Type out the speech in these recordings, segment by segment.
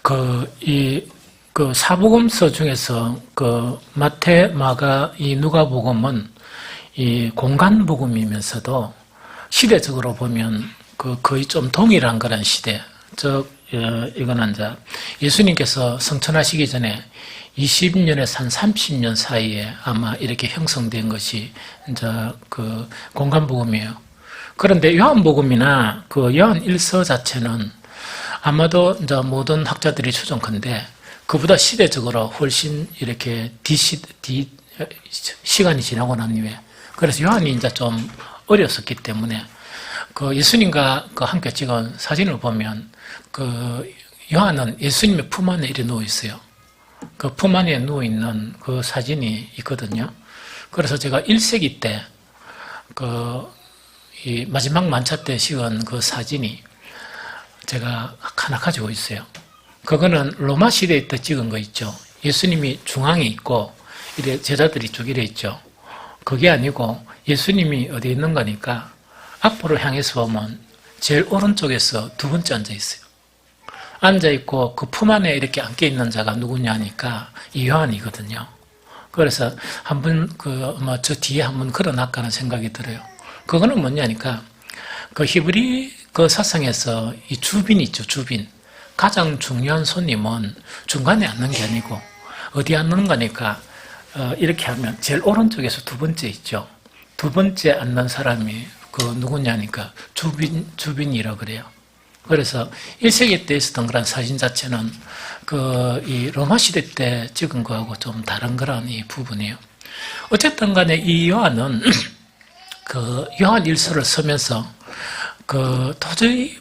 그 사복음서 중에서 그 마태, 마가, 이 누가복음은 이 공간복음이면서도 시대적으로 보면 그 거의 좀 동일한 그런 시대. 이거는 이제 예수님께서 성천하시기 전에 20년에서 한 30년 사이에 아마 이렇게 형성된 것이 이제 그 공간복음이에요. 그런데 요한복음이나 그 요한 1서 자체는 아마도 이제 모든 학자들이 추정컨대 그보다 시대적으로 훨씬 이렇게 시간이 지나고 난 이후에 그래서 요한이 이제 좀 어렸었기 때문에 그 예수님과 그 함께 찍은 사진을 보면 그 요한은 예수님의 품 안에 이렇게 누워 있어요. 그 품 안에 누워 있는 그 사진이 있거든요. 그래서 제가 1세기 때 이 마지막 만차 때 찍은 그 사진이 제가 하나 가지고 있어요. 그거는 로마 시대에 때 찍은 거 있죠. 예수님이 중앙에 있고 이래 제자들이 쭉 이래 있죠. 그게 아니고 예수님이 어디 있는 거니까 앞으로 향해서 보면 제일 오른쪽에서 두 번째 앉아 있어요. 앉아 있고 그 품 안에 이렇게 앉게 있는 자가 누구냐 하니까 이 요한이거든요. 그래서 한번 저 뒤에 한번 걸어놨다는 생각이 들어요. 그거는 뭐냐니까 그 히브리 그 사상에서 이 주빈이 있죠, 주빈. 가장 중요한 손님은 중간에 앉는 게 아니고 어디 앉는 거니까 이렇게 하면 제일 오른쪽에서 두 번째 있죠. 두 번째 앉는 사람이 그 누구냐니까 주빈이라고 그래요. 그래서 1세기 때 있었던 그런 사진 자체는 이 로마 시대 때 찍은 거하고 좀 다른 그런 이 부분이에요. 어쨌든 간에 이 요한은 그 요한 1서를 쓰면서 도저히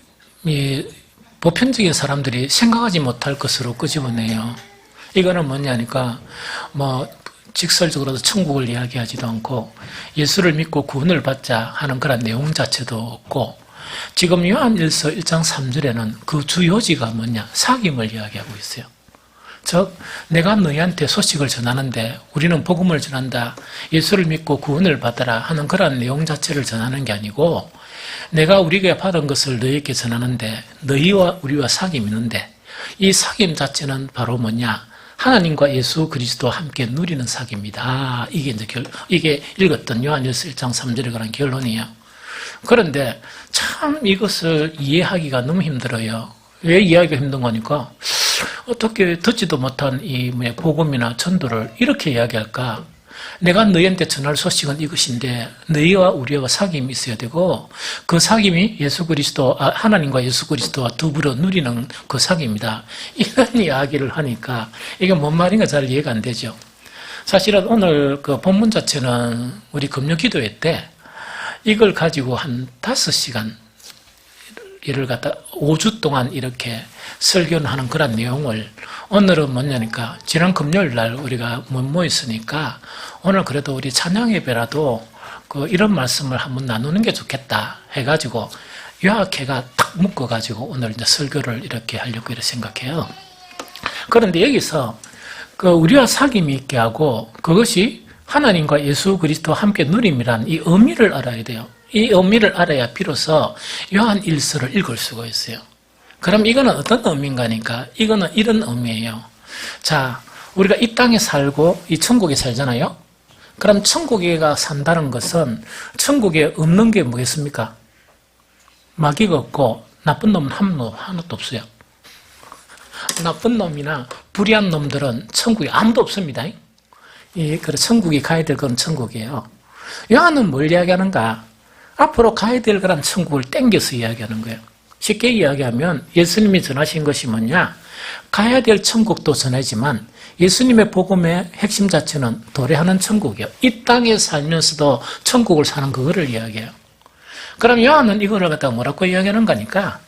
보편적인 사람들이 생각하지 못할 것으로 끄집어내요. 이거는 뭐냐니까 직설적으로도 천국을 이야기하지도 않고 예수를 믿고 구원을 받자 하는 그런 내용 자체도 없고 지금 요한 1서 1장 3절에는 그 주 요지가 뭐냐? 사귐을 이야기하고 있어요. 즉 내가 너희한테 소식을 전하는데 우리는 복음을 전한다. 예수를 믿고 구원을 받아라 하는 그런 내용 자체를 전하는 게 아니고 내가 우리가 받은 것을 너희에게 전하는데 너희와 우리와 사귐이 있는데 이 사귐 자체는 바로 뭐냐? 하나님과 예수 그리스도와 함께 누리는 사귐이다. 이게 이제 이게 읽었던 요한일서 1장 3절에 관한 결론이에요. 그런데 참 이것을 이해하기가 너무 힘들어요. 왜 이해하기가 힘든 거니까 어떻게 듣지도 못한 이 복음이나 전도를 이렇게 이야기할까? 내가 너희한테 전할 소식은 이것인데 너희와 우리와 사귐이 있어야 되고 그 사귐이 예수 그리스도 하나님과 예수 그리스도와 더불어 누리는 그 사귐이다. 이런 이야기를 하니까 이게 뭔 말인가 잘 이해가 안 되죠. 사실은 오늘 그 본문 자체는 우리 금요 기도회 때 이걸 가지고 한 5시간 이를 갖다 5주 동안 이렇게 설교를 하는 그런 내용을 오늘은 뭐냐니까 지난 금요일 날 우리가 모였으니까 오늘 그래도 우리 찬양 예배라도 이런 말씀을 한번 나누는 게 좋겠다 해가지고 요약해가 탁 묶어가지고 오늘 이제 설교를 이렇게 하려고 이렇게 생각해요. 그런데 여기서 우리와 사귐이 있게 하고 그것이 하나님과 예수 그리스도와 함께 누림이란 이 의미를 알아야 돼요. 이 의미를 알아야 비로소 요한 1서를 읽을 수가 있어요. 그럼 이거는 어떤 의미인가니까 이거는 이런 의미예요. 자, 우리가 이 땅에 살고 이 천국에 살잖아요. 그럼 천국에 산다는 것은 천국에 없는 게 뭐겠습니까? 마귀가 없고 나쁜 놈은 하나도 없어요. 나쁜 놈이나 불의한 놈들은 천국에 아무도 없습니다. 천국이 가야 될 건 천국이에요. 요한은 뭘 이야기하는가? 앞으로 가야 될 그런 천국을 땡겨서 이야기하는 거예요. 쉽게 이야기하면 예수님이 전하신 것이 뭐냐? 가야 될 천국도 전하지만 예수님의 복음의 핵심 자체는 도래하는 천국이에요. 이 땅에 살면서도 천국을 사는 그거를 이야기해요. 그럼 요한은 이거를 갖다가 뭐라고 이야기하는 거니까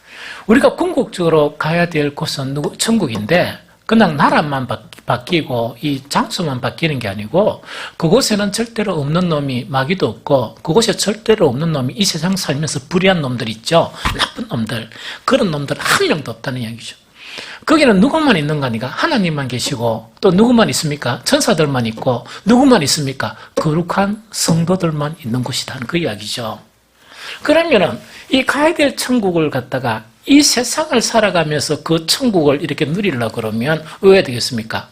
우리가 궁극적으로 가야 될 곳은 천국인데 그냥 나라만 바뀌고 이 장소만 바뀌는 게 아니고 그곳에는 절대로 없는 놈이 마귀도 없고 그곳에 절대로 없는 놈이 이 세상 살면서 불의한 놈들 있죠. 나쁜 놈들. 그런 놈들 한 명도 없다는 이야기죠. 거기는 누구만 있는 거니까 하나님만 계시고 또 누구만 있습니까? 천사들만 있고 누구만 있습니까? 거룩한 성도들만 있는 곳이다 그 이야기죠. 그러면은 이 가야 될 천국을 갖다가 이 세상을 살아가면서 그 천국을 이렇게 누리려고 그러면 왜 되겠습니까?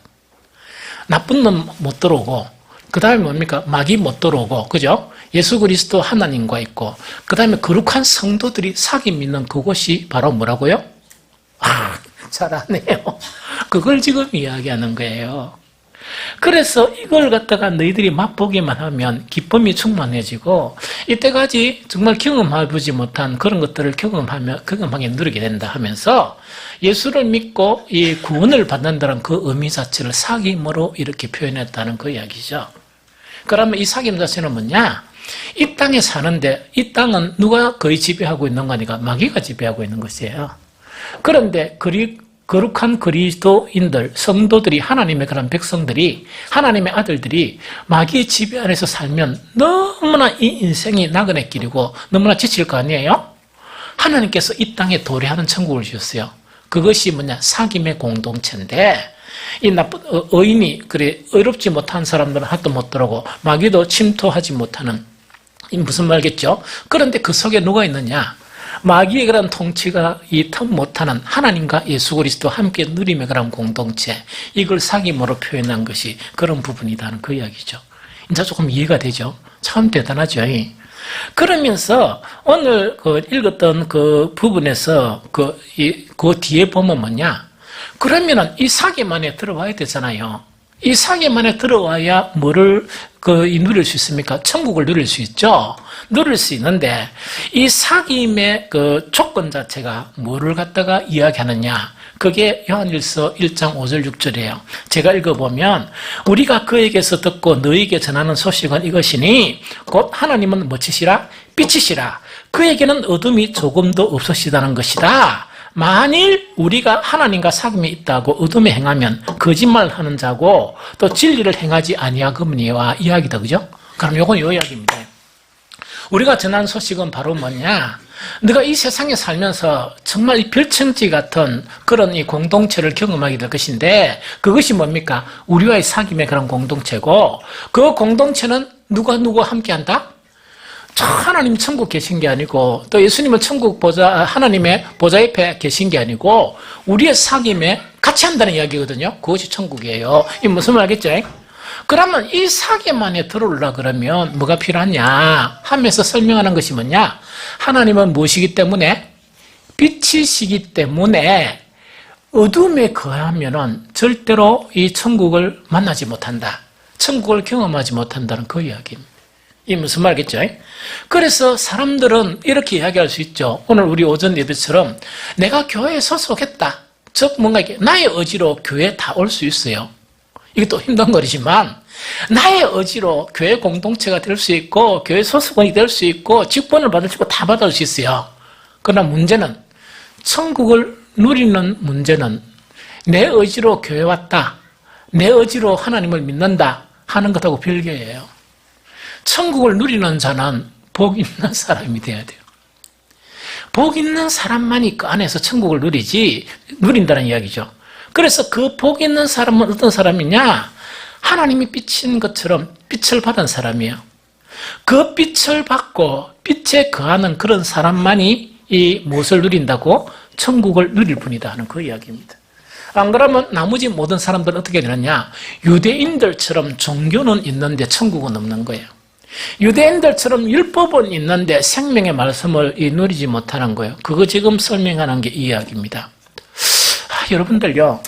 나쁜 놈 못 들어오고, 그 다음에 뭡니까? 마귀 못 들어오고, 그죠? 예수 그리스도 하나님과 있고, 그 다음에 거룩한 성도들이 사기 믿는 그곳이 바로 뭐라고요? 잘하네요. 그걸 지금 이야기하는 거예요. 그래서 이걸 갖다가 너희들이 맛보기만 하면 기쁨이 충만해지고, 이때까지 정말 경험해보지 못한 그런 것들을 경험하게 누리게 된다 하면서, 예수를 믿고 이 구원을 받는다는 그 의미 자체를 사귐으로 이렇게 표현했다는 그 이야기죠. 그러면 이 사귐 자체는 뭐냐? 이 땅에 사는데, 이 땅은 누가 거의 지배하고 있는 거니까 마귀가 지배하고 있는 것이에요. 그런데 거룩한 그리스도인들, 성도들이, 하나님의 그런 백성들이, 하나님의 아들들이 마귀의 지배 안에서 살면 너무나 이 인생이 나그네 길이고 너무나 지칠 거 아니에요? 하나님께서 이 땅에 도래하는 천국을 주셨어요. 그것이 뭐냐? 사귐의 공동체인데, 이 나쁜 의인이 그래 의롭지 못한 사람들은 하도 못 들어오고 마귀도 침투하지 못하는, 이 무슨 말겠죠? 그런데 그 속에 누가 있느냐? 마귀의 그런 통치가 이 틈 못하는 하나님과 예수 그리스도 함께 누림의 그런 공동체, 이걸 사귐으로 표현한 것이 그런 부분이라는 그 이야기죠. 이제 조금 이해가 되죠? 참 대단하죠. 그러면서 오늘 읽었던 그 부분에서 그 뒤에 보면 뭐냐? 그러면은 이 사귐 안에 들어와야 되잖아요. 이 사귐 안에 들어와야 뭐를 누릴 수 있습니까? 천국을 누릴 수 있죠. 누릴 수 있는데, 이 사귐의 그 조건 자체가 뭐를 갖다가 이야기하느냐? 그게 요한일서 1장 5절 6절이에요. 제가 읽어보면, 우리가 그에게서 듣고 너에게 전하는 소식은 이것이니 곧 하나님은 뭐치시라? 빛이시라. 그에게는 어둠이 조금도 없으시다는 것이다. 만일 우리가 하나님과 사귐이 있다고 어둠에 행하면 거짓말하는 자고 또 진리를 행하지 아니하거니와 이야기다, 그죠? 그럼 요건 요 이야기입니다. 우리가 전한 소식은 바로 뭐냐? 네가 이 세상에 살면서 정말 이 별천지 같은 그런 이 공동체를 경험하게 될 것인데, 그것이 뭡니까? 우리와의 사귐의 그런 공동체고, 그 공동체는 누가 함께한다? 하나님 천국 계신 게 아니고, 또 예수님은 천국 하나님의 보좌 옆에 계신 게 아니고, 우리의 사귐에 같이 한다는 이야기거든요. 그것이 천국이에요. 이 무슨 말겠죠? 그러면 이 사귐 안에 들어오려 그러면 뭐가 필요하냐 하면서 설명하는 것이 뭐냐? 하나님은 무엇이기 때문에? 빛이시기 때문에 어둠에 거하면은 절대로 이 천국을 만나지 못한다. 천국을 경험하지 못한다는 그 이야기입니다. 이 무슨 말겠죠? 그래서 사람들은 이렇게 이야기할 수 있죠. 오늘 우리 오전 예배처럼 내가 교회에 소속했다. 즉 뭔가 이게 나의 의지로 교회에 다 올 수 있어요. 이것도 힘든 거리지만 나의 의지로 교회 공동체가 될 수 있고 교회 소속원이 될 수 있고 직분을 받을 수 있고 다 받을 수 있어요. 그러나 문제는, 천국을 누리는 문제는 내 의지로 교회 왔다, 내 의지로 하나님을 믿는다 하는 것하고 별개예요. 천국을 누리는 자는 복 있는 사람이 돼야 돼요. 복 있는 사람만이 그 안에서 천국을 누린다는 이야기죠. 그래서 그 복 있는 사람은 어떤 사람이냐? 하나님이 비친 것처럼 빛을 받은 사람이에요. 그 빛을 받고 빛에 거하는 그런 사람만이 이 무엇을 누린다고? 천국을 누릴 뿐이다 하는 그 이야기입니다. 안 그러면 나머지 모든 사람들은 어떻게 되느냐? 유대인들처럼 종교는 있는데 천국은 없는 거예요. 유대인들처럼 율법은 있는데 생명의 말씀을 누리지 못하는 거예요. 그거 지금 설명하는 게 이 이야기입니다. 여러분들요,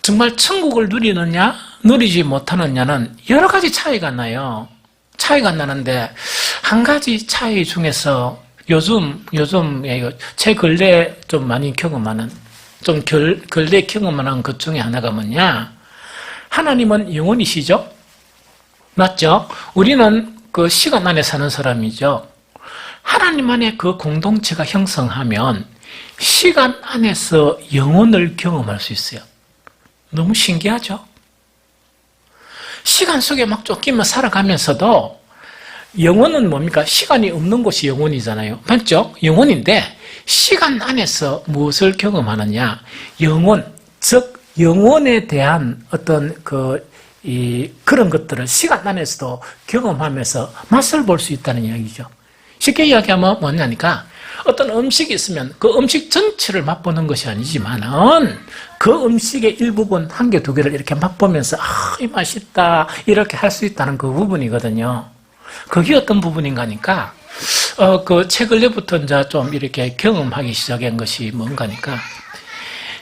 정말 천국을 누리느냐 누리지 못하느냐는 여러 가지 차이가 나요. 차이가 나는데 한 가지 차이 중에서 요즘 제 근래 좀 많이 경험하는, 좀 근래 경험하는 것 중에 하나가 뭐냐? 하나님은 영원이시죠? 맞죠? 우리는 그 시간 안에 사는 사람이죠. 하나님 안에 그 공동체가 형성하면 시간 안에서 영혼을 경험할 수 있어요. 너무 신기하죠? 시간 속에 막 쫓기며 살아가면서도 영혼은 뭡니까? 시간이 없는 곳이 영혼이잖아요. 맞죠? 영혼인데 시간 안에서 무엇을 경험하느냐? 영혼, 즉 영혼에 대한 어떤 그런 것들을 시간 안에서도 경험하면서 맛을 볼 수 있다는 이야기죠. 쉽게 이야기하면 뭐냐니까 어떤 음식이 있으면 그 음식 전체를 맛보는 것이 아니지만은 그 음식의 일부분 한 개, 두 개를 이렇게 맛보면서 이 맛있다 이렇게 할 수 있다는 그 부분이거든요. 그게 어떤 부분인가 하니까 그 최근에부터 이제 좀 이렇게 경험하기 시작한 것이 뭔가니까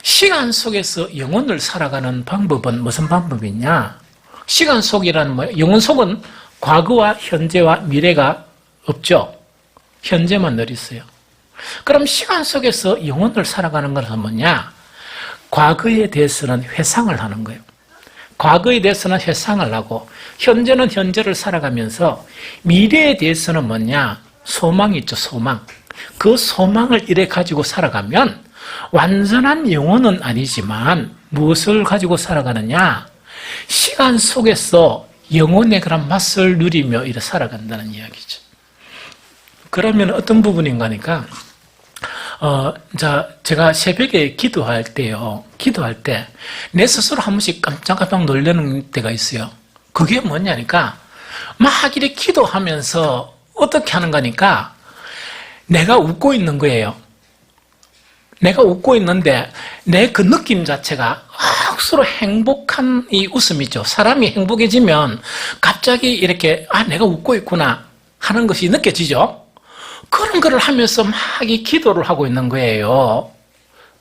시간 속에서 영혼을 살아가는 방법은 무슨 방법이냐? 시간 속이라는 뭐예요? 영혼 속은 과거와 현재와 미래가 없죠. 현재만 늘 있어요. 그럼 시간 속에서 영혼을 살아가는 것은 뭐냐? 과거에 대해서는 회상을 하는 거예요. 과거에 대해서는 회상을 하고 현재는 현재를 살아가면서 미래에 대해서는 뭐냐? 소망이 있죠. 소망. 그 소망을 이래 가지고 살아가면 완전한 영혼은 아니지만 무엇을 가지고 살아가느냐? 시간 속에서 영혼의 그런 맛을 누리며 이래 살아간다는 이야기죠. 그러면 어떤 부분인가 하니까 제가 새벽에 기도할 때요. 기도할 때 내 스스로 한 번씩 깜짝깜짝 놀라는 때가 있어요. 그게 뭐냐니까 막 이렇게 기도하면서 어떻게 하는 거니까 내가 웃고 있는 거예요. 내가 웃고 있는데 내 그 느낌 자체가 억수로 행복한 이 웃음이죠. 사람이 행복해지면 갑자기 이렇게 내가 웃고 있구나 하는 것이 느껴지죠. 그런 거를 하면서 막 이 기도를 하고 있는 거예요.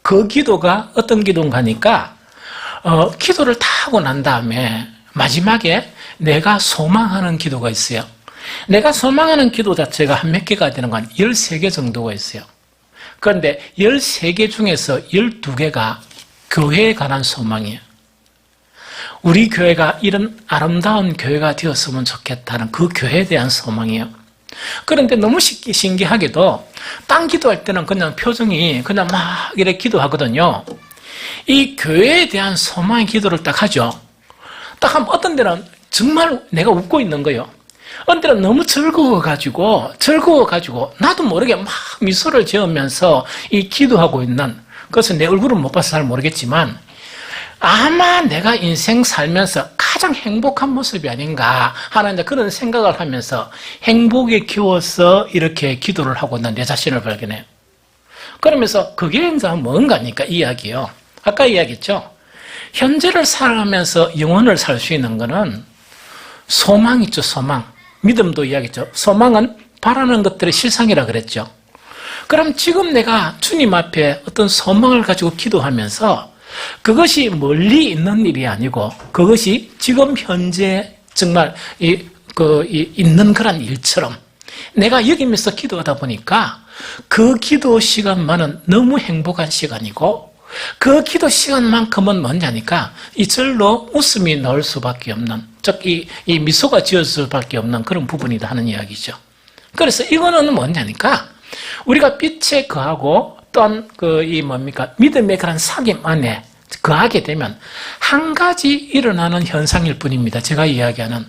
그 기도가 어떤 기도인가 하니까 기도를 다 하고 난 다음에 마지막에 내가 소망하는 기도가 있어요. 내가 소망하는 기도 자체가 한 몇 개가 되는 건 13개 정도가 있어요. 그런데 13개 중에서 12개가 교회에 관한 소망이에요. 우리 교회가 이런 아름다운 교회가 되었으면 좋겠다는 그 교회에 대한 소망이에요. 그런데 너무 신기하게도 딴 기도할 때는 그냥 표정이 그냥 막 이렇게 기도하거든요. 이 교회에 대한 소망의 기도를 딱 하죠. 딱 하면 어떤 데는 정말 내가 웃고 있는 거예요. 어떤 때는 너무 즐거워가지고 나도 모르게 막 미소를 지으면서 이 기도하고 있는, 그래서 내 얼굴은 못 봐서 잘 모르겠지만 아마 내가 인생 살면서 가장 행복한 모습이 아닌가 하는 그런 생각을 하면서 행복에 키워서 이렇게 기도를 하고 있는 내 자신을 발견해요. 그러면서 그게 이제 뭔가니까 이야기요. 아까 이야기했죠. 현재를 살아가면서 영혼을 살 수 있는 거는 소망 있죠. 소망. 믿음도 이야기했죠. 소망은 바라는 것들의 실상이라 그랬죠. 그럼 지금 내가 주님 앞에 어떤 소망을 가지고 기도하면서 그것이 멀리 있는 일이 아니고 그것이 지금 현재 정말 있는 그런 일처럼 내가 여기면서 기도하다 보니까 그 기도 시간만은 너무 행복한 시간이고 그 기도 시간만큼은 뭐냐니까 이절로 웃음이 나올 수밖에 없는, 즉 이 미소가 지어질 수밖에 없는 그런 부분이다 하는 이야기죠. 그래서 이거는 뭐냐니까 우리가 빛에 거하고 또한 믿음의 그런 사귐 안에 거하게 되면 한 가지 일어나는 현상일 뿐입니다. 제가 이야기하는.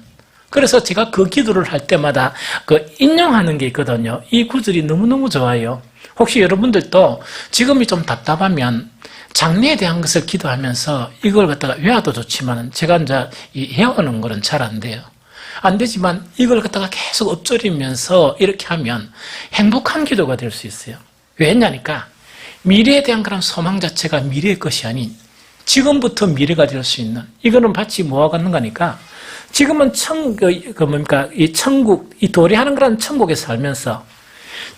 그래서 제가 그 기도를 할 때마다 인용하는 게 있거든요. 이 구절이 너무너무 좋아요. 혹시 여러분들도 지금이 좀 답답하면 장래에 대한 것을 기도하면서 이걸 갖다가 외워도 좋지만 제가 이제 외우는 거는 잘 안 돼요. 안 되지만 이걸 갖다가 계속 엎조리면서 이렇게 하면 행복한 기도가 될 수 있어요. 왜냐니까 미래에 대한 그런 소망 자체가 미래의 것이 아닌 지금부터 미래가 될 수 있는, 이거는 마치 뭐와 같는가니까 지금은 이 천국, 이 도래하는 그런 천국에 살면서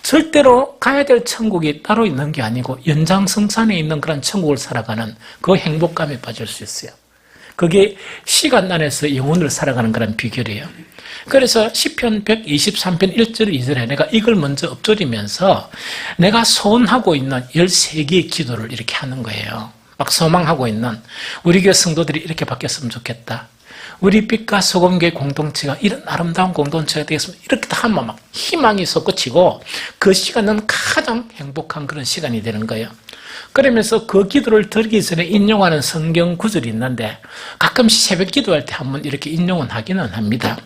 절대로 가야 될 천국이 따로 있는 게 아니고 연장성산에 있는 그런 천국을 살아가는 그 행복감에 빠질 수 있어요. 그게 시간 안에서 영혼을 살아가는 그런 비결이에요. 그래서 시편 123편 1절 2절에 내가 이걸 먼저 엎조리면서 내가 소원하고 있는 13개의 기도를 이렇게 하는 거예요. 막 소망하고 있는 우리 교회 성도들이 이렇게 바뀌었으면 좋겠다. 우리 빛과 소금교회 공동체가 이런 아름다운 공동체가 되겠으면 이렇게 다 하면 막 희망이 솟구치고 그 시간은 가장 행복한 그런 시간이 되는 거예요. 그러면서 그 기도를 드리기 전에 인용하는 성경 구절이 있는데 가끔씩 새벽 기도할 때 한번 이렇게 인용은 하기는 합니다.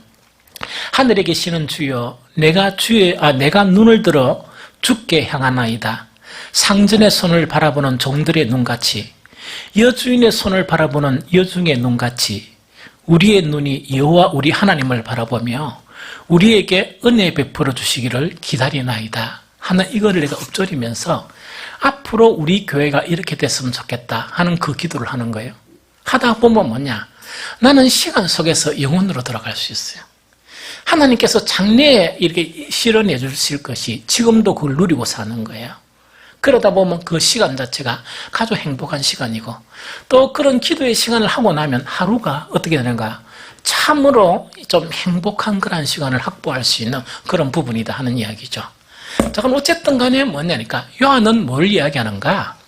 하늘에 계시는 주여, 내가 눈을 들어 주께 향하나이다. 상전의 손을 바라보는 종들의 눈같이, 여주인의 손을 바라보는 여중의 눈같이 우리의 눈이 여호와 우리 하나님을 바라보며 우리에게 은혜 베풀어 주시기를 기다리나이다 하는 이거를 내가 읊조리면서 앞으로 우리 교회가 이렇게 됐으면 좋겠다 하는 그 기도를 하는 거예요. 하다 보면 뭐냐? 나는 시간 속에서 영혼으로 돌아갈 수 있어요. 하나님께서 장래에 이렇게 실현해 주실 것이 지금도 그걸 누리고 사는 거예요. 그러다 보면 그 시간 자체가 아주 행복한 시간이고, 또 그런 기도의 시간을 하고 나면 하루가 어떻게 되는가? 참으로 좀 행복한 그런 시간을 확보할 수 있는 그런 부분이다 하는 이야기죠. 자, 그럼 어쨌든 간에 뭐냐니까, 요한은 뭘 이야기하는가?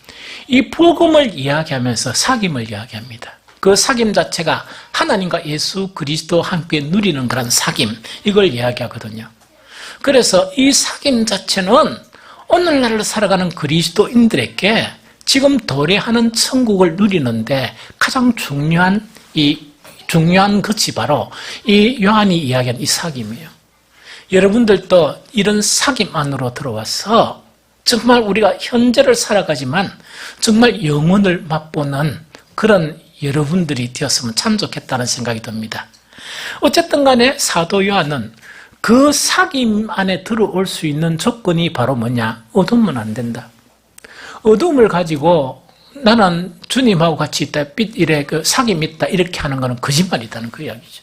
이 복음을 이야기하면서 사귐을 이야기합니다. 그 사귐 자체가 하나님과 예수 그리스도와 함께 누리는 그런 사귐, 이걸 이야기하거든요. 그래서 이 사귐 자체는 오늘날을 살아가는 그리스도인들에게 지금 도래하는 천국을 누리는데 가장 중요한 것이 바로 이 요한이 이야기한 이 사귐이에요. 여러분들도 이런 사귐 안으로 들어와서 정말 우리가 현재를 살아가지만 정말 영혼을 맛보는 그런 여러분들이 되었으면 참 좋겠다는 생각이 듭니다. 어쨌든 간에 사도 요한은 그 사귐 안에 들어올 수 있는 조건이 바로 뭐냐? 어두우면 안 된다. 어두움을 가지고 나는 주님하고 같이 있다, 그 사귐 있다, 이렇게 하는 것은 거짓말이다는 그 이야기죠.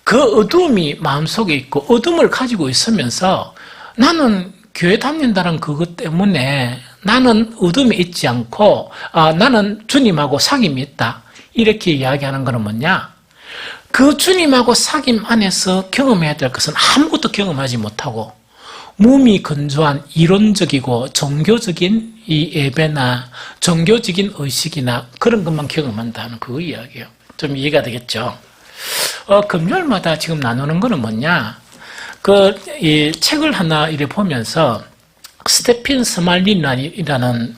그 어두움이 마음속에 있고 어둠을 가지고 있으면서 나는 교회 다닌다는 그것 때문에 나는 어둠에 있지 않고 나는 주님하고 사귐이 있다, 이렇게 이야기하는 것은 뭐냐? 그 주님하고 사귐 안에서 경험해야 될 것은 아무것도 경험하지 못하고 몸이 건조한 이론적이고 종교적인 이 예배나 종교적인 의식이나 그런 것만 경험한다는 그 이야기예요. 좀 이해가 되겠죠? 금요일마다 지금 나누는 거는 뭐냐? 이 책을 하나 이래 보면서 스테핀 스말린이라는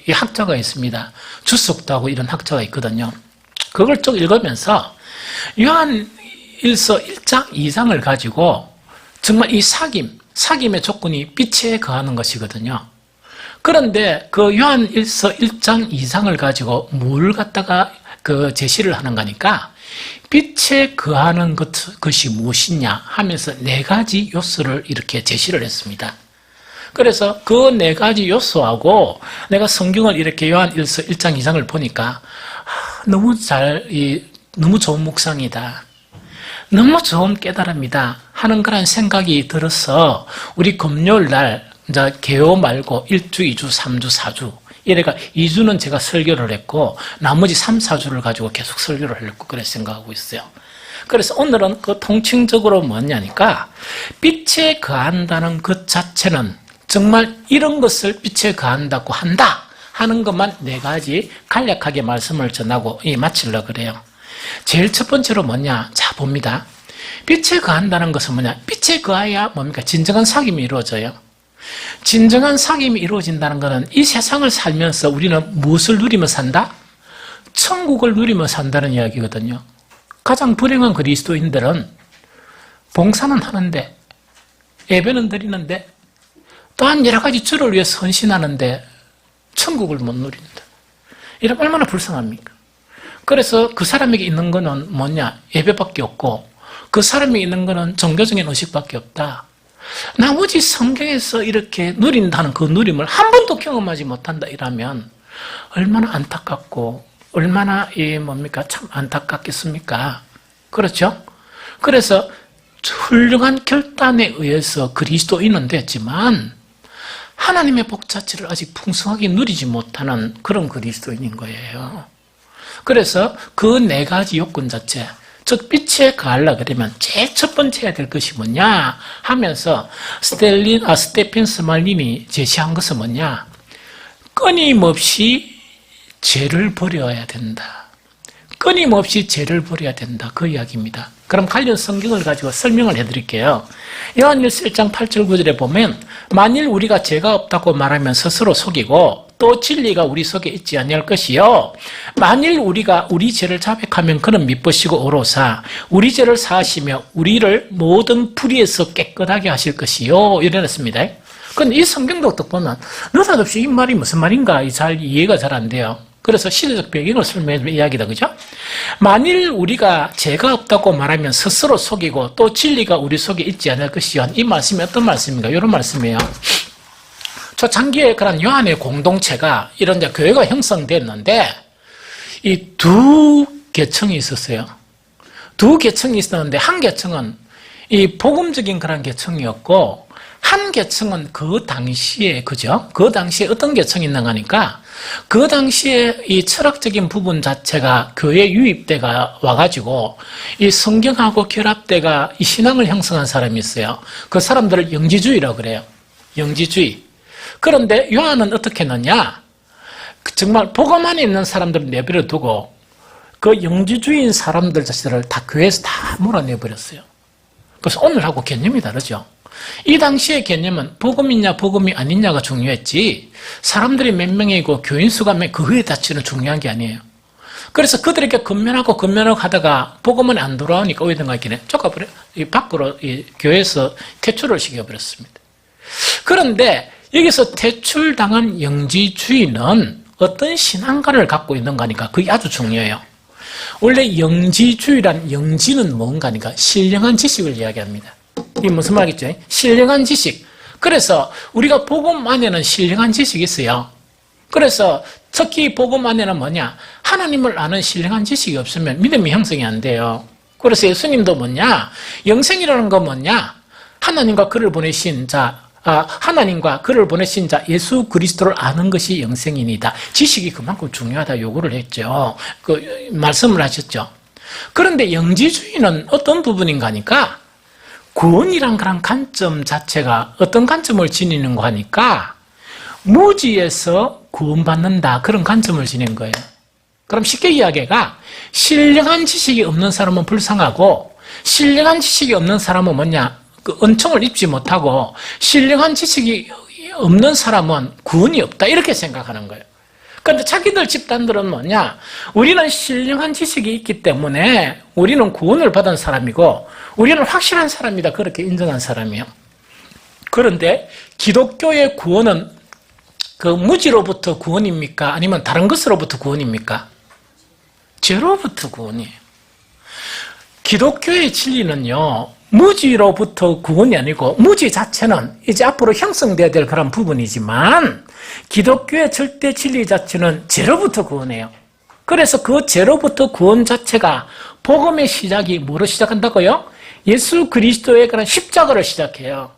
이 학자가 있습니다. 주석도 하고 이런 학자가 있거든요. 그걸 쭉 읽으면서 요한 1서 1장 2장을 가지고 정말 이 사귐의 조건이 빛에 거하는 것이거든요. 그런데 그 요한 1서 1장 2장을 가지고 뭘 갖다가 제시를 하는 거니까 빛에 거하는 것이 무엇이냐 하면서 4가지 요소를 이렇게 제시를 했습니다. 그래서 그 4가지 요소하고 내가 성경을 이렇게 요한 1서 1장 2장을 보니까 너무 좋은 묵상이다, 너무 좋은 깨달음이다 하는 그런 생각이 들어서 우리 금요일 날 이제 개요 말고 1주, 2주, 3주, 4주 이래가 2주는 제가 설교를 했고 나머지 3, 4주를 가지고 계속 설교를 하려고 그렇게 생각하고 있어요. 그래서 오늘은 그 통칭적으로 뭐냐니까 빛에 거한다는 것 자체는 정말 이런 것을 빛에 거한다고 한다 하는 것만 4가지 간략하게 말씀을 전하고 마치려고 그래요. 제일 첫 번째로 뭐냐? 자, 봅니다. 빛에 거한다는 것은 뭐냐? 빛에 거해야 뭡니까? 진정한 사귐이 이루어져요. 진정한 사귐이 이루어진다는 것은 이 세상을 살면서 우리는 무엇을 누리며 산다? 천국을 누리며 산다는 이야기거든요. 가장 불행한 그리스도인들은 봉사는 하는데, 예배는 드리는데, 또한 여러 가지 주를 위해 헌신하는데 천국을 못 누린다. 이러면 얼마나 불쌍합니까? 그래서 그 사람에게 있는 거는 뭐냐? 예배밖에 없고 그 사람에게 있는 거는 종교적인 의식밖에 없다. 나머지 성경에서 이렇게 누린다는 그 누림을 한 번도 경험하지 못한다 이러면 얼마나 안타깝고 얼마나 참 안타깝겠습니까? 그렇죠? 그래서 훌륭한 결단에 의해서 그리스도인은 됐지만 하나님의 복 자체를 아직 풍성하게 누리지 못하는 그런 그리스도인인 거예요. 그래서 그 4가지 요건 자체, 즉 빛에 가하려고 그러면 제일 첫 번째 해야 될 것이 뭐냐 하면서 스테핀 스말린이 제시한 것은 뭐냐? 끊임없이 죄를 버려야 된다. 끊임없이 죄를 버려야 된다. 그 이야기입니다. 그럼 관련 성경을 가지고 설명을 해드릴게요. 요한일서 1장 8절 9절에 보면 만일 우리가 죄가 없다고 말하면 스스로 속이고 또 진리가 우리 속에 있지 아니할 것이요 만일 우리가 우리 죄를 자백하면 그는 미쁘시고 의로사 우리 죄를 사하시며 우리를 모든 불의에서 깨끗하게 하실 것이요 이래놨습니다. 그런데 이 성경도 딱 보면 느닷없이 이 말이 무슨 말인가 잘 이해가 잘 안 돼요. 그래서 시대적 배경을 설명해주는 이야기다. 그죠? 만일 우리가 죄가 없다고 말하면 스스로 속이고 또 진리가 우리 속에 있지 않을 것이요. 이 말씀이 어떤 말씀인가? 이런 말씀이에요. 초창기에 그런 요한의 공동체가 이런 이제 교회가 형성됐는데 이 두 계층이 있었어요. 두 계층이 있었는데 한 계층은 이 복음적인 그런 계층이었고 한 계층은 그 당시에 그죠? 그 당시에 어떤 계층이 있는가 하니까 그 당시에 이 철학적인 부분 자체가 교회에 유입돼가 와가지고 이 성경하고 결합돼가 이 신앙을 형성한 사람이 있어요. 그 사람들을 영지주의라고 그래요. 영지주의. 그런데 요한은 어떻게 했느냐? 정말 복음 안에 있는 사람들을 내버려 두고 그 영지주의인 사람들 자체를 다 교회에서 다 몰아내버렸어요. 그래서 오늘하고 개념이 다르죠. 이 당시의 개념은 복음이냐 복음이 아니냐가 중요했지 사람들이 몇 명이고 교인 수가 그거에 자체는 중요한 게 아니에요. 그래서 그들에게 근면하고 하다가 복음은 안 돌아오니까 오해든가 있긴 쫓아버려 밖으로 이 교회에서 퇴출을 시켜버렸습니다. 그런데 여기서 퇴출당한 영지주의는 어떤 신앙관을 갖고 있는가 하니까 그게 아주 중요해요. 원래 영지주의란 영지는 뭔가 하니까 신령한 지식을 이야기합니다. 이게 무슨 말이겠죠? 신령한 지식. 그래서 우리가 복음 안에는 신령한 지식이 있어요. 그래서 특히 복음 안에는 뭐냐? 하나님을 아는 신령한 지식이 없으면 믿음이 형성이 안 돼요. 그래서 예수님도 뭐냐? 영생이라는 건 뭐냐? 하나님과 그를 보내신 자, 하나님과 그를 보내신 자 예수 그리스도를 아는 것이 영생이니다. 지식이 그만큼 중요하다 요구를 했죠. 그 말씀을 하셨죠. 그런데 영지주의는 어떤 부분인가 하니까 구원이란 그런 관점 자체가 어떤 관점을 지니는가 하니까 무지에서 구원받는다 그런 관점을 지닌 거예요. 그럼 쉽게 이야기가 신령한 지식이 없는 사람은 불쌍하고 신령한 지식이 없는 사람은 뭐냐? 그 은총을 입지 못하고 신령한 지식이 없는 사람은 구원이 없다 이렇게 생각하는 거예요. 그런데 자기들 집단들은 뭐냐? 우리는 신령한 지식이 있기 때문에 우리는 구원을 받은 사람이고 우리는 확실한 사람이다 그렇게 인정한 사람이에요. 그런데 기독교의 구원은 그 무지로부터 구원입니까? 아니면 다른 것으로부터 구원입니까? 죄로부터 구원이에요. 기독교의 진리는요 무지로부터 구원이 아니고 무지 자체는 이제 앞으로 형성돼야 될 그런 부분이지만 기독교의 절대 진리 자체는 죄로부터 구원해요. 그래서 그 죄로부터 구원 자체가 복음의 시작이 뭐로 시작한다고요? 예수 그리스도의 그런 십자가를 시작해요.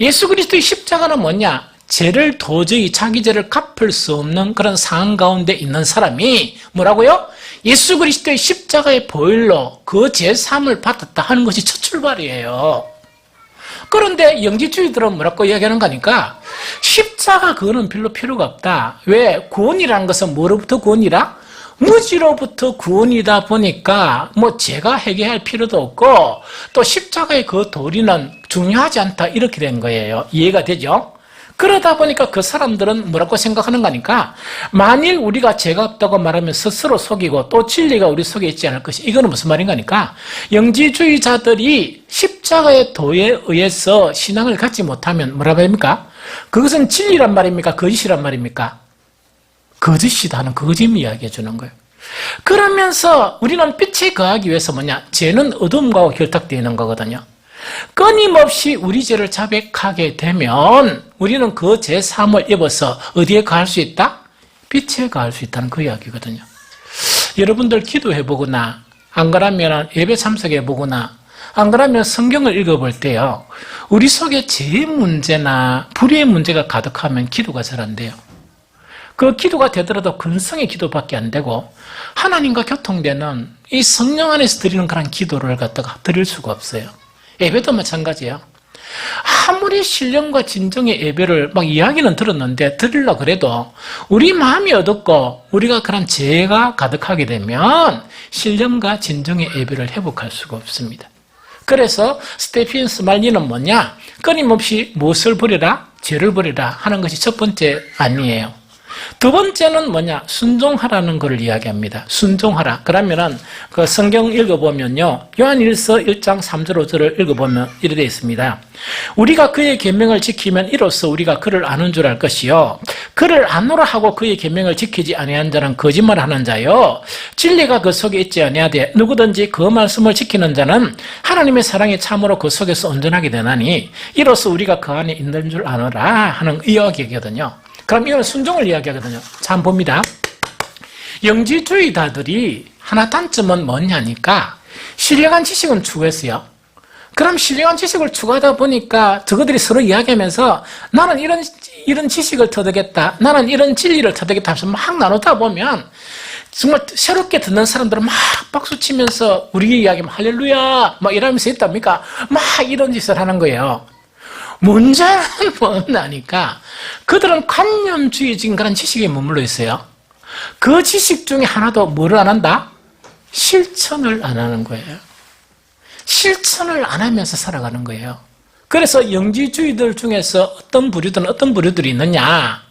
예수 그리스도의 십자가는 뭐냐? 죄를 도저히 자기 죄를 갚을 수 없는 그런 상황 가운데 있는 사람이 뭐라고요? 예수 그리스도의 십자가의 보혈로 그 죄사함을 받았다 하는 것이 첫 출발이에요. 그런데 영지주의들은 뭐라고 이야기하는 거니까 십자가 그거는 별로 필요가 없다. 왜? 구원이라는 것은 뭐로부터 구원이라? 무지로부터 구원이다 보니까 뭐 죄가 해결할 필요도 없고 또 십자가의 그 도리는 중요하지 않다 이렇게 된 거예요. 이해가 되죠? 그러다 보니까 그 사람들은 뭐라고 생각하는 거니까 만일 우리가 죄가 없다고 말하면 스스로 속이고 또 진리가 우리 속에 있지 않을 것이 이거는 무슨 말인가 하니까 영지주의자들이 십자가의 도에 의해서 신앙을 갖지 못하면 뭐라고 합니까? 그것은 진리란 말입니까? 거짓이란 말입니까? 거짓이다 하는 거짓을 이야기해 주는 거예요. 그러면서 우리는 빛에 거하기 위해서 뭐냐? 죄는 어둠과 결탁되어 있는 거거든요. 끊임없이 우리 죄를 자백하게 되면 우리는 그 죄 사함을 입어서 어디에 거할 수 있다? 빛에 거할 수 있다는 그 이야기거든요. 여러분들 기도해 보거나 안 그러면 예배 참석해 보거나 안 그러면 성경을 읽어볼 때요. 우리 속에 죄의 문제나 불의의 문제가 가득하면 기도가 잘 안 돼요. 그 기도가 되더라도 근성의 기도밖에 안 되고 하나님과 교통되는 이 성령 안에서 드리는 그런 기도를 갖다가 드릴 수가 없어요. 예배도 마찬가지예요. 아무리 신령과 진정의 예배를 막 이야기는 들었는데 드리려고 그래도 우리 마음이 어둡고 우리가 그런 죄가 가득하게 되면 신령과 진정의 예배를 회복할 수가 없습니다. 그래서 스테픈 스말리는 뭐냐? 끊임없이 무엇을 버리라? 죄를 버리라 하는 것이 첫 번째 아니에요. 두 번째는 뭐냐? 순종하라는 것을 이야기합니다. 순종하라. 그러면은 그 성경 읽어보면요. 요한일서 1장 3절 5절을 읽어보면 이렇게 되어 있습니다. 우리가 그의 계명을 지키면 이로써 우리가 그를 아는 줄 알 것이요. 그를 아노라 하고 그의 계명을 지키지 아니한 자는 거짓말하는 자요. 진리가 그 속에 있지 아니하되 누구든지 그 말씀을 지키는 자는 하나님의 사랑이 참으로 그 속에서 온전하게 되나니 이로써 우리가 그 안에 있는 줄 아노라 하는 이야기거든요. 그럼 이건 순종을 이야기하거든요. 자, 한번 봅니다. 영지주의자들이 하나 단점은 뭐냐니까 신령한 지식은 추구했어요. 그럼 신령한 지식을 추구하다 보니까 저것들이 서로 이야기하면서 나는 이런 지식을 터득했다. 나는 이런 진리를 터득했다 하면서 막 나누다 보면 정말 새롭게 듣는 사람들은 막 박수치면서 우리 이야기하면 할렐루야 막 이러면서 있답니까? 막 이런 짓을 하는 거예요. 문제는 뭐냐니까 그들은 관념주의적인 그런 지식에 머물러 있어요. 그 지식 중에 하나도 뭐를 안 한다? 실천을 안 하는 거예요. 실천을 안 하면서 살아가는 거예요. 그래서 영지주의들 중에서 어떤 부류들이 있느냐?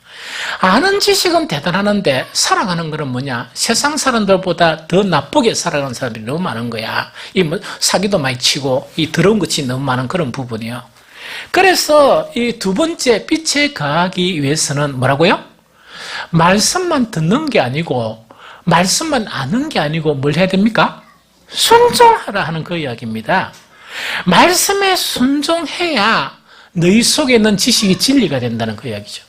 아는 지식은 대단하는데 살아가는 것은 뭐냐? 세상 사람들보다 더 나쁘게 살아가는 사람들이 너무 많은 거야. 사기도 많이 치고 이 더러운 것이 너무 많은 그런 부분이에요. 그래서 이 두 번째 빛에 가기 위해서는 뭐라고요? 말씀만 듣는 게 아니고 말씀만 아는 게 아니고 뭘 해야 됩니까? 순종하라 하는 그 이야기입니다. 말씀에 순종해야 너희 속에 있는 지식이 진리가 된다는 그 이야기죠.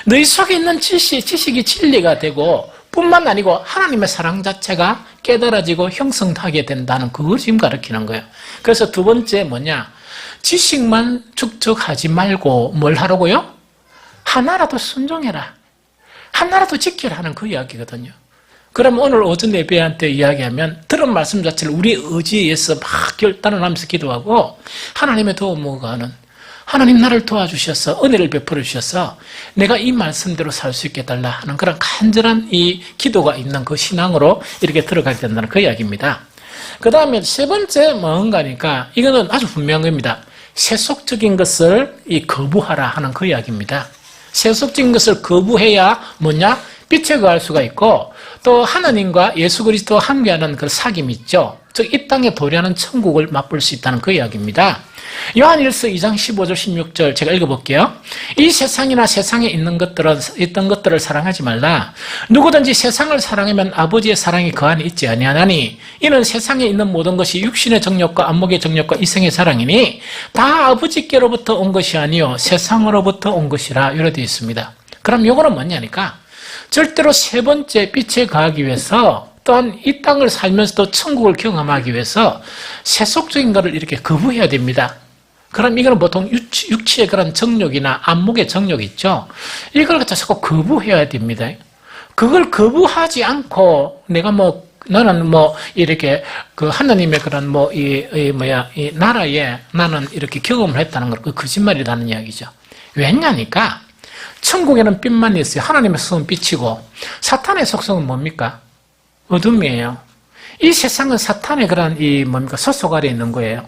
너희 속에 있는 지식이 진리가 되고 뿐만 아니고 하나님의 사랑 자체가 깨달아지고 형성하게 된다는 그걸 지금 가르치는 거예요. 그래서 두 번째 뭐냐? 지식만 축적하지 말고 뭘 하라고요? 하나라도 순종해라. 하나라도 지켜라 하는 그 이야기거든요. 그럼 오늘 오전 예배할 때 이야기하면 들은 말씀 자체를 우리의 의지에 의해서 막 결단을 하면서 기도하고 하나님의 도움을 구하는 하나님 나를 도와주셔서 은혜를 베풀어 주셔서 내가 이 말씀대로 살 수 있게 해달라 하는 그런 간절한 이 기도가 있는 그 신앙으로 이렇게 들어가게 된다는 그 이야기입니다. 그 다음에 세 번째 뭔가니까 이거는 아주 분명한 겁니다. 세속적인 것을 거부하라 하는 그 이야기입니다. 세속적인 것을 거부해야 뭐냐? 빛에 거할 수가 있고 또 하나님과 예수 그리스도와 함께하는 그 사귐이 있죠. 즉 이 땅에 도래하는 천국을 맛볼 수 있다는 그 이야기입니다. 요한일서 2장 15절 16절 제가 읽어볼게요. 이 세상이나 세상에 있는 것들을 사랑하지 말라. 누구든지 세상을 사랑하면 아버지의 사랑이 그 안에 있지 아니하나니 이는 세상에 있는 모든 것이 육신의 정욕과 안목의 정욕과 이생의 사랑이니 다 아버지께로부터 온 것이 아니요 세상으로부터 온 것이라 이렇게 되어 있습니다. 그럼 이거는 뭐냐니까 절대로 세 번째 빛에 가기 위해서 또한 이 땅을 살면서도 천국을 경험하기 위해서 세속적인 것을 이렇게 거부해야 됩니다. 그럼 이거는 보통 육체의 그런 정욕이나 안목의 정욕이 있죠. 이걸 갖다 자꾸 거부해야 됩니다. 그걸 거부하지 않고 나는 이렇게 그 하나님의 그런 이 나라에 나는 이렇게 경험을 했다는 걸 그 거짓말이라는 이야기죠. 왜냐니까 천국에는 빛만 있어요. 하나님의 속성은 빛이고 사탄의 속성은 뭡니까? 어둠이에요. 이 세상은 사탄의 그런 소속 아래에 있는 거예요.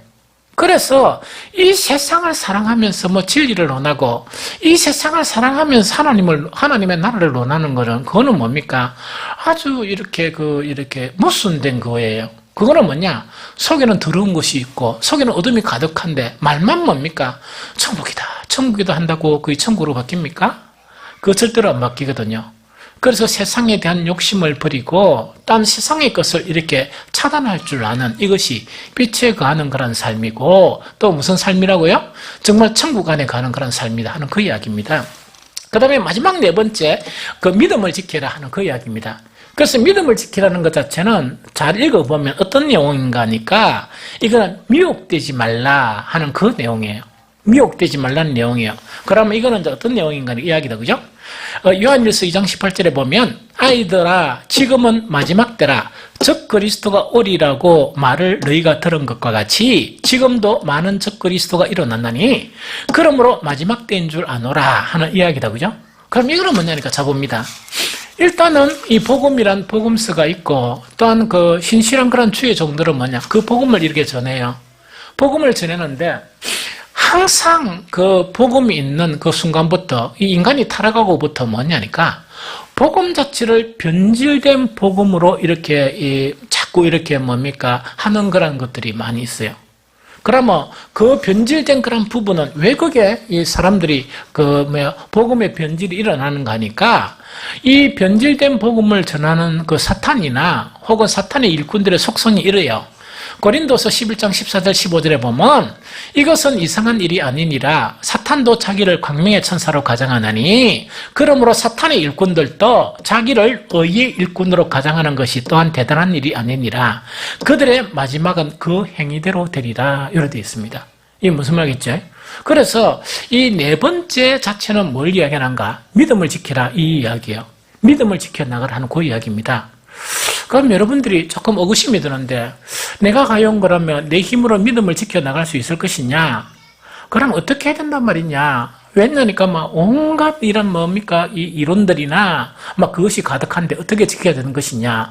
그래서 이 세상을 사랑하면서 진리를 원하고 이 세상을 사랑하면서 하나님의 나라를 원하는 거는 그거는 뭡니까? 아주 이렇게 모순된 거예요. 그거는 뭐냐? 속에는 더러운 것이 있고 속에는 어둠이 가득한데 말만 뭡니까? 천국이다. 천국이다 한다고 그게 천국으로 바뀝니까? 그거 절대로 안 바뀌거든요. 그래서 세상에 대한 욕심을 버리고 딴 세상의 것을 이렇게 차단할 줄 아는 이것이 빛에 거하는 그런 삶이고 또 무슨 삶이라고요? 정말 천국 안에 가는 그런 삶이다 하는 그 이야기입니다. 그 다음에 마지막 네 번째 그 믿음을 지켜라 하는 그 이야기입니다. 그래서 믿음을 지키라는 것 자체는 잘 읽어보면 어떤 내용인가 하니까 이거는 미혹되지 말라 하는 그 내용이에요. 미혹되지 말라는 내용이에요. 그러면 이거는 어떤 내용인가 이야기다, 그죠? 요한일서 2장 18절에 보면 아이들아 지금은 마지막 때라 적 그리스도가 오리라고 말을 너희가 들은 것과 같이 지금도 많은 적 그리스도가 일어났나니 그러므로 마지막 때인 줄 아노라 하는 이야기다, 그죠? 그럼 이거는 뭐냐니까 자봅니다. 일단은 이 복음이란 복음서가 있고 또한 그 신실한 그런 주의 종들은 뭐냐? 그 복음을 이렇게 전해요. 복음을 전하는데 항상 그 복음이 있는 그 순간부터 이 인간이 타락하고부터 뭐냐니까 복음 자체를 변질된 복음으로 이렇게 자꾸 이렇게 하는 그런 것들이 많이 있어요. 그러면 그 변질된 그런 부분은 왜 그게 이 사람들이 복음의 변질이 일어나는가 하니까 이 변질된 복음을 전하는 그 사탄이나 혹은 사탄의 일꾼들의 속성이 이래요. 고린도서 11장 14절 15절에 보면 이것은 이상한 일이 아니니라 사탄도 자기를 광명의 천사로 가장하나니 그러므로 사탄의 일꾼들도 자기를 의의 일꾼으로 가장하는 것이 또한 대단한 일이 아니니라 그들의 마지막은 그 행위대로 되리라 이렇게 되어 있습니다. 이게 무슨 말이겠죠? 그래서 이 네 번째 자체는 뭘 이야기하는가? 믿음을 지켜라 이 이야기예요. 믿음을 지켜나가라 하는 그 이야기입니다. 그럼 여러분들이 조금 의구심이 드는데 내가 가yon 그러면 내 힘으로 믿음을 지켜나갈 수 있을 것이냐? 그럼 어떻게 해야 된단 말이냐? 왜냐니까 온갖 이런 이 이론들이나 그것이 가득한데 어떻게 지켜야 되는 것이냐?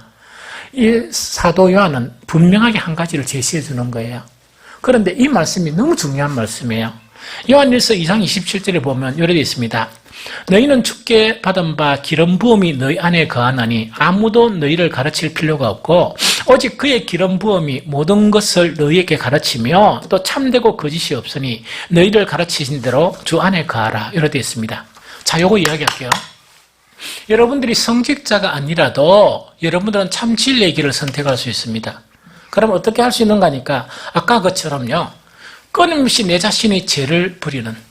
이 사도 요한은 분명하게 한 가지를 제시해 주는 거예요. 그런데 이 말씀이 너무 중요한 말씀이에요. 요한일서 2장 27절에 보면 이렇게 되어 있습니다. 너희는 주께 받은 바 기름 부음이 너희 안에 거하나니 아무도 너희를 가르칠 필요가 없고 오직 그의 기름 부음이 모든 것을 너희에게 가르치며 또 참되고 거짓이 없으니 너희를 가르치신 대로 주 안에 거하라 이렇게 되어 있습니다. 자, 요거 이야기할게요. 여러분들이 성직자가 아니라도 여러분들은 참 진리의 길을 선택할 수 있습니다. 그럼 어떻게 할 수 있는가 하니까 아까 그처럼요. 끊임없이 내 자신의 죄를 버리는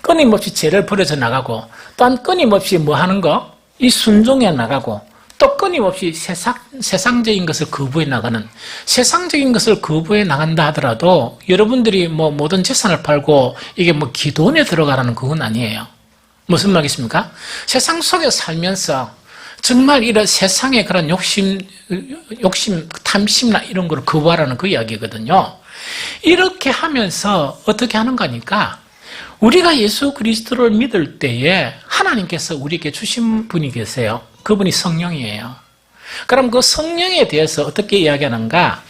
끊임없이 죄를 버려져 나가고 또한 끊임없이 뭐 하는 거? 이 순종해 나가고 또 끊임없이 세상적인 것을 거부해 나가는 세상적인 것을 거부해 나간다 하더라도 여러분들이 모든 재산을 팔고 이게 기도원에 들어가라는 그건 아니에요. 무슨 말이겠습니까? 세상 속에 살면서 정말 이런 세상의 그런 욕심, 탐심이나 이런 걸 거부하라는 그 이야기거든요. 이렇게 하면서 어떻게 하는가 하니까 우리가 예수 그리스도를 믿을 때에 하나님께서 우리에게 주신 분이 계세요. 그분이 성령이에요. 그럼 그 성령에 대해서 어떻게 이야기하는가?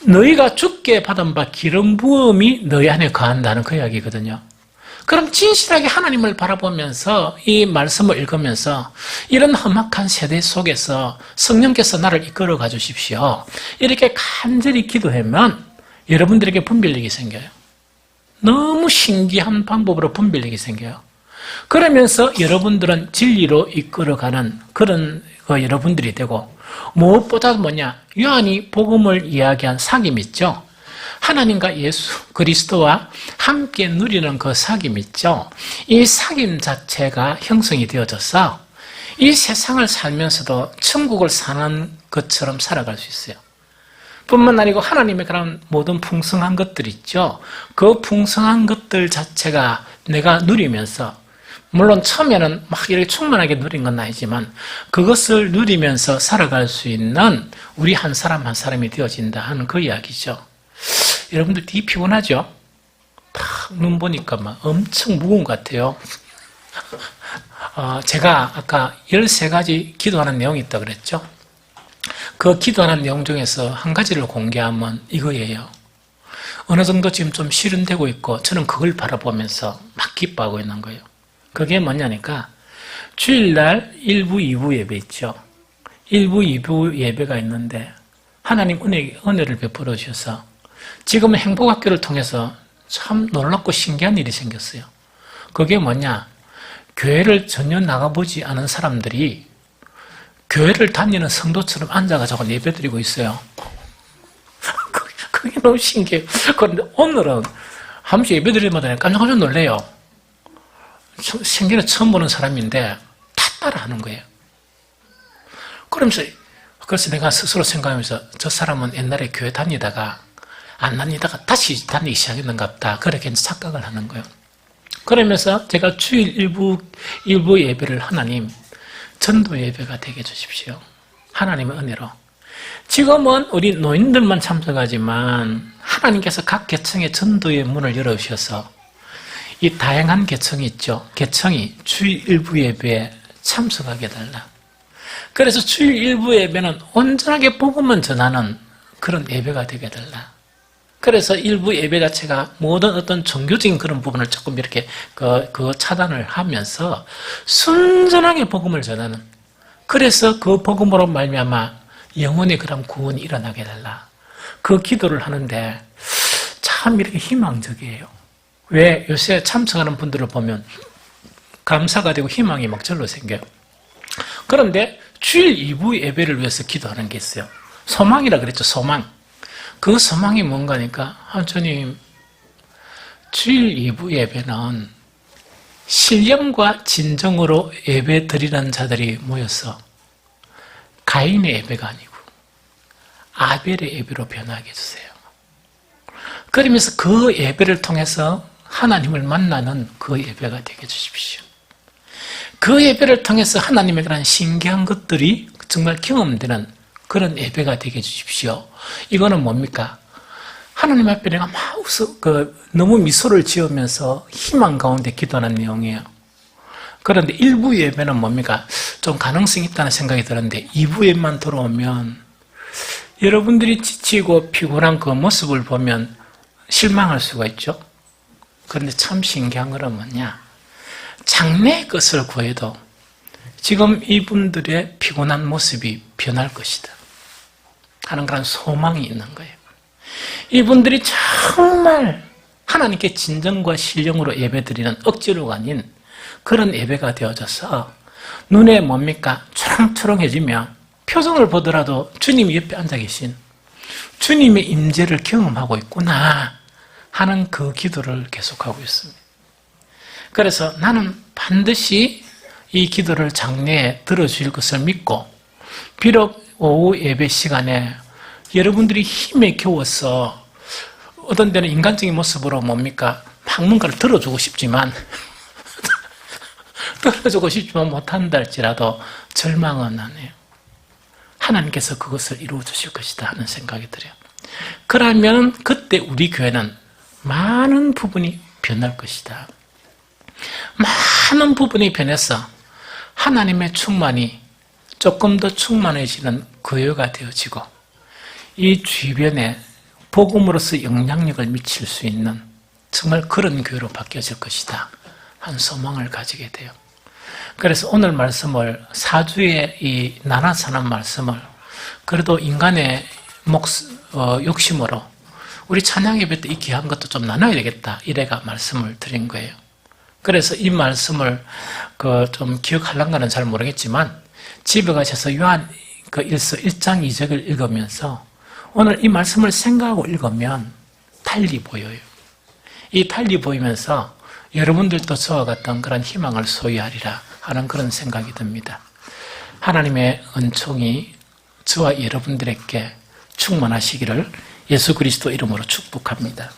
너희가 주께 받은 바 기름 부음이 너희 안에 거한다는 그 이야기거든요. 그럼 진실하게 하나님을 바라보면서 이 말씀을 읽으면서 이런 험악한 세대 속에서 성령께서 나를 이끌어 가 주십시오. 이렇게 간절히 기도하면 여러분들에게 분별력이 생겨요. 너무 신기한 방법으로 분별력이 생겨요. 그러면서 여러분들은 진리로 이끌어가는 그런 여러분들이 되고 무엇보다 요한이 복음을 이야기한 사귐 있죠. 하나님과 예수 그리스도와 함께 누리는 그 사귐 있죠. 이 사귐 자체가 형성이 되어져서 이 세상을 살면서도 천국을 사는 것처럼 살아갈 수 있어요. 뿐만 아니고 하나님의 그런 모든 풍성한 것들 있죠. 그 풍성한 것들 자체가 내가 누리면서 물론 처음에는 이렇게 충만하게 누린 건 아니지만 그것을 누리면서 살아갈 수 있는 우리 한 사람 한 사람이 되어진다 하는 그 이야기죠. 여러분들 되게 피곤하죠? 딱 눈 보니까 엄청 무거운 것 같아요. 제가 아까 13가지 기도하는 내용이 있다고 그랬죠? 그 기도하는 내용 중에서 한 가지를 공개하면 이거예요. 어느 정도 지금 좀 실현되고 있고 저는 그걸 바라보면서 막 기뻐하고 있는 거예요. 그게 뭐냐니까 주일날 1부, 2부 예배 있죠. 1부, 2부 예배가 있는데 하나님 은혜를 베풀어 주셔서 지금은 행복학교를 통해서 참 놀랍고 신기한 일이 생겼어요. 그게 뭐냐? 교회를 전혀 나가보지 않은 사람들이 교회를 다니는 성도처럼 앉아가지고 예배드리고 있어요. 그게 너무 신기해요. 그런데 오늘은 한 번씩 예배드리면 깜짝 놀래요. 생전에 처음 보는 사람인데 다 따라하는 거예요. 그래서 내가 스스로 생각하면서 저 사람은 옛날에 교회 다니다가 안 다니다가 다시 다니기 시작했는가 보다. 그렇게 착각을 하는 거예요. 그러면서 제가 주일 일부 예배를 하나님 전도 예배가 되게 해주십시오. 하나님의 은혜로. 지금은 우리 노인들만 참석하지만 하나님께서 각 계층의 전도의 문을 열어주셔서 이 다양한 계층이 있죠. 계층이 주일 일부 예배에 참석하게 해달라. 그래서 주일 일부 예배는 온전하게 복음만 전하는 그런 예배가 되게 해달라. 그래서 일부 예배 자체가 모든 어떤 종교적인 그런 부분을 조금 이렇게 그 차단을 하면서 순전하게 복음을 전하는, 그래서 그 복음으로 말미암아 영혼의 그런 구원이 일어나게 해달라, 그 기도를 하는데 참 이렇게 희망적이에요. 왜? 요새 참석하는 분들을 보면 감사가 되고 희망이 막 절로 생겨요. 그런데 주일 2부 예배를 위해서 기도하는 게 있어요. 소망이라 그랬죠. 소망. 그 소망이 뭔가니까, 주님, 주일 2부 예배는 신령과 진정으로 예배 드리는 자들이 모여서 가인의 예배가 아니고 아벨의 예배로 변하게 해주세요. 그러면서 그 예배를 통해서 하나님을 만나는 그 예배가 되게 해주십시오. 그 예배를 통해서 하나님에 관한 신기한 것들이 정말 경험되는 그런 예배가 되게 해주십시오. 이거는 뭡니까? 하나님 앞에 내가 막 너무 미소를 지으면서 희망 가운데 기도하는 내용이에요. 그런데 1부 예배는 뭡니까? 좀 가능성이 있다는 생각이 드는데 2부 예배만 들어오면 여러분들이 지치고 피곤한 그 모습을 보면 실망할 수가 있죠. 그런데 참 신기한 건 뭐냐? 장래의 것을 구해도 지금 이분들의 피곤한 모습이 변할 것이다 하는 그런 소망이 있는 거예요. 이분들이 정말 하나님께 진정과 신령으로 예배드리는 억지로가 아닌 그런 예배가 되어져서 눈에 뭡니까? 초롱초롱해지며 표정을 보더라도 주님이 옆에 앉아 계신 주님의 임재를 경험하고 있구나 하는 그 기도를 계속하고 있습니다. 그래서 나는 반드시 이 기도를 장래에 들어주실 것을 믿고, 비록 오후 예배 시간에 여러분들이 힘에 겨워서 어떤 데는 인간적인 모습으로 뭡니까? 막 뭔가를 들어주고 싶지만 못한다 할지라도 절망은 안 해요. 하나님께서 그것을 이루어 주실 것이다 하는 생각이 들어요. 그러면 그때 우리 교회는 많은 부분이 변할 것이다. 많은 부분이 변해서 하나님의 충만이 조금 더 충만해지는 교회가 되어지고 이 주변에 복음으로서 영향력을 미칠 수 있는 정말 그런 교회로 바뀌어질 것이다 한 소망을 가지게 돼요. 그래서 오늘 말씀을 4주에 이 나눠서 하는 말씀을 그래도 인간의 욕심으로 우리 찬양 예배 때 이 귀한 것도 좀 나눠야 되겠다 이래가 말씀을 드린 거예요. 그래서 이 말씀을 좀 기억하려는가는 잘 모르겠지만 집에 가셔서 요한 1장 2절을 읽으면서 오늘 이 말씀을 생각하고 읽으면 달리 보여요. 이 달리 보이면서 여러분들도 저와 같은 그런 희망을 소유하리라 하는 그런 생각이 듭니다. 하나님의 은총이 저와 여러분들에게 충만하시기를 예수 그리스도 이름으로 축복합니다.